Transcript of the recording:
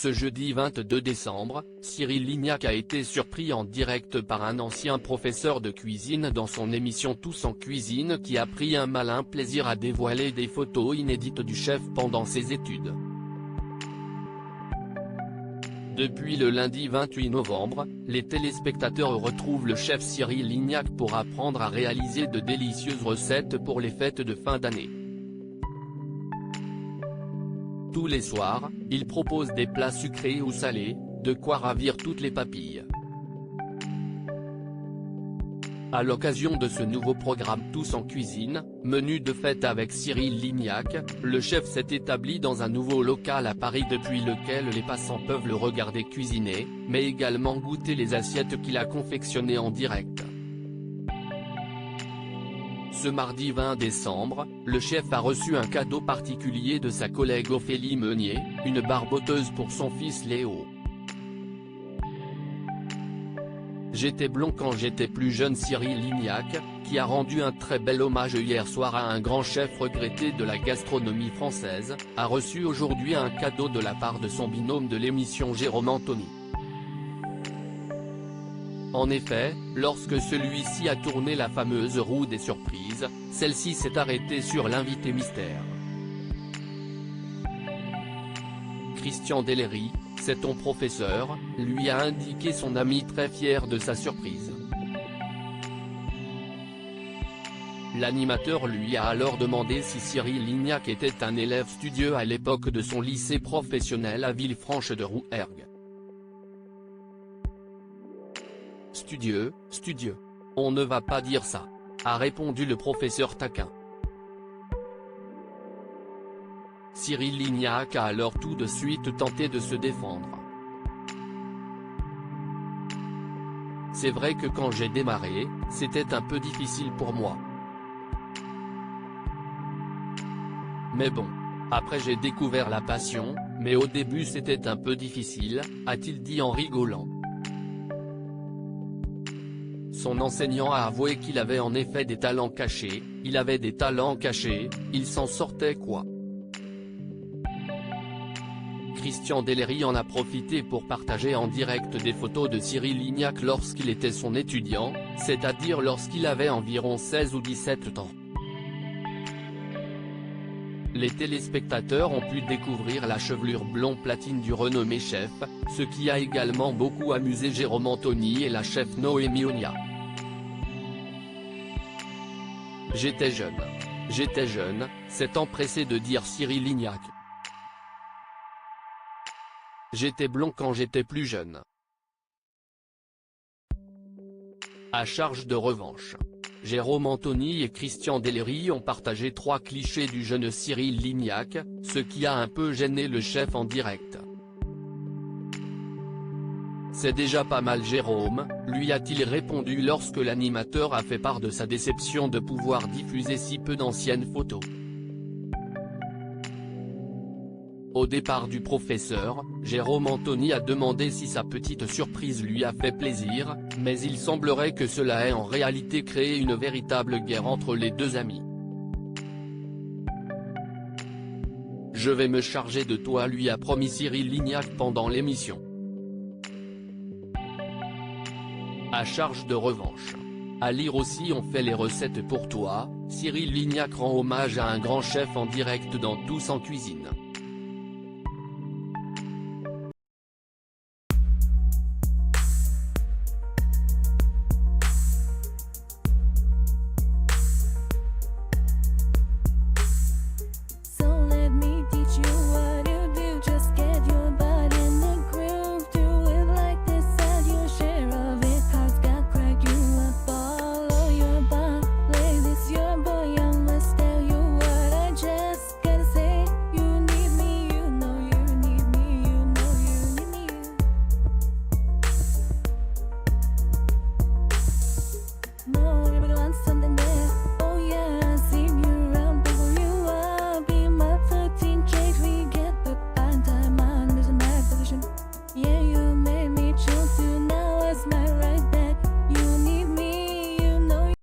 Ce jeudi 22 décembre, Cyril Lignac a été surpris en direct par un ancien professeur de cuisine dans son émission Tous en cuisine qui a pris un malin plaisir à dévoiler des photos inédites du chef pendant ses études. Depuis le lundi 28 novembre, les téléspectateurs retrouvent le chef Cyril Lignac pour apprendre à réaliser de délicieuses recettes pour les fêtes de fin d'année. Tous les soirs, il propose des plats sucrés ou salés, de quoi ravir toutes les papilles. À l'occasion de ce nouveau programme Tous en cuisine, menu de fête avec Cyril Lignac, le chef s'est établi dans un nouveau local à Paris depuis lequel les passants peuvent le regarder cuisiner, mais également goûter les assiettes qu'il a confectionnées en direct. Ce mardi 20 décembre, le chef a reçu un cadeau particulier de sa collègue Ophélie Meunier, une barboteuse pour son fils Léo. J'étais blond quand j'étais plus jeune. Cyril Lignac, qui a rendu un très bel hommage hier soir à un grand chef regretté de la gastronomie française, a reçu aujourd'hui un cadeau de la part de son binôme de l'émission Jérôme Anthony. En effet, lorsque celui-ci a tourné la fameuse roue des surprises, celle-ci s'est arrêtée sur l'invité mystère. Christian Dellery, c'est ton professeur, lui a indiqué son ami très fier de sa surprise. L'animateur lui a alors demandé si Cyril Lignac était un élève studieux à l'époque de son lycée professionnel à Villefranche-de-Rouergue. Studieux, studieux. On ne va pas dire ça, a répondu le professeur taquin. Cyril Lignac a alors tout de suite tenté de se défendre. C'est vrai que quand j'ai démarré, c'était un peu difficile pour moi. Mais bon. Après j'ai découvert la passion, mais au début c'était un peu difficile, a-t-il dit en rigolant. Son enseignant a avoué qu'il avait en effet des talents cachés, il s'en sortait quoi. Christian Dellery en a profité pour partager en direct des photos de Cyril Lignac lorsqu'il était son étudiant, c'est-à-dire lorsqu'il avait environ 16 ou 17 ans. Les téléspectateurs ont pu découvrir la chevelure blond platine du renommé chef, ce qui a également beaucoup amusé Jérôme Anthony et la chef Noémie Onia. J'étais jeune, s'est empressé de dire Cyril Lignac. J'étais blond quand j'étais plus jeune. À charge de revanche. Jérôme Anthony et Christian Dellery ont partagé 3 clichés du jeune Cyril Lignac, ce qui a un peu gêné le chef en direct. C'est déjà pas mal Jérôme, lui a-t-il répondu lorsque l'animateur a fait part de sa déception de pouvoir diffuser si peu d'anciennes photos. Au départ du professeur, Jérôme Anthony a demandé si sa petite surprise lui a fait plaisir, mais il semblerait que cela ait en réalité créé une véritable guerre entre les deux amis. Je vais me charger de toi, lui a promis Cyril Lignac pendant l'émission. À charge de revanche. À lire aussi on fait les recettes pour toi, Cyril Lignac rend hommage à un grand chef en direct dans Tous en cuisine.